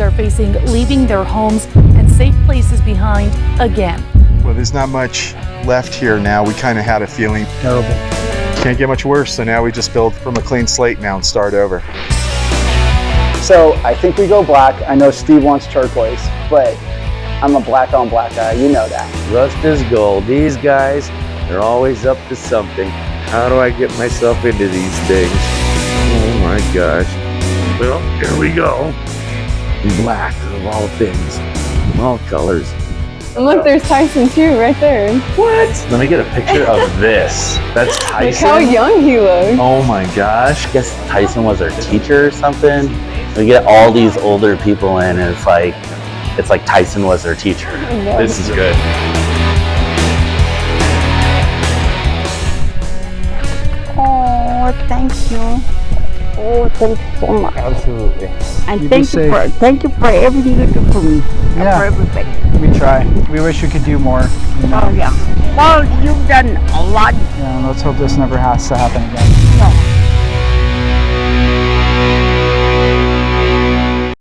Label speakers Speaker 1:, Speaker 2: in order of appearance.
Speaker 1: are facing leaving their homes and safe places behind again.
Speaker 2: Well, there's not much left here now. We kind of had a feeling.
Speaker 3: Terrible.
Speaker 2: Can't get much worse, so now we just build from a clean slate now and start over.
Speaker 3: So I think we go black. I know Steve wants turquoise, but I'm a black on black guy. You know that.
Speaker 4: Rust is gold. These guys, they're always up to something. How do I get myself into these things? Oh my gosh. Well, here we go. Black of all things, all colors.
Speaker 5: And look, there's Thaison too, right there.
Speaker 4: What? Let me get a picture of this. That's Thaison.
Speaker 5: Look how young he looks.
Speaker 4: Oh my gosh. I guess Thaison was our teacher or something. We get all these older people in and it's like Thaison was their teacher. This is good.
Speaker 6: Oh, thank you. Oh, thank you so much.
Speaker 4: Absolutely.
Speaker 6: And thank you for everything you do for me.
Speaker 3: Yeah.
Speaker 6: For everything.
Speaker 3: We try. We wish we could do more. You know?
Speaker 6: Oh, yeah. Well, you've done a lot.
Speaker 3: Yeah, let's hope this never has to happen again.
Speaker 6: No.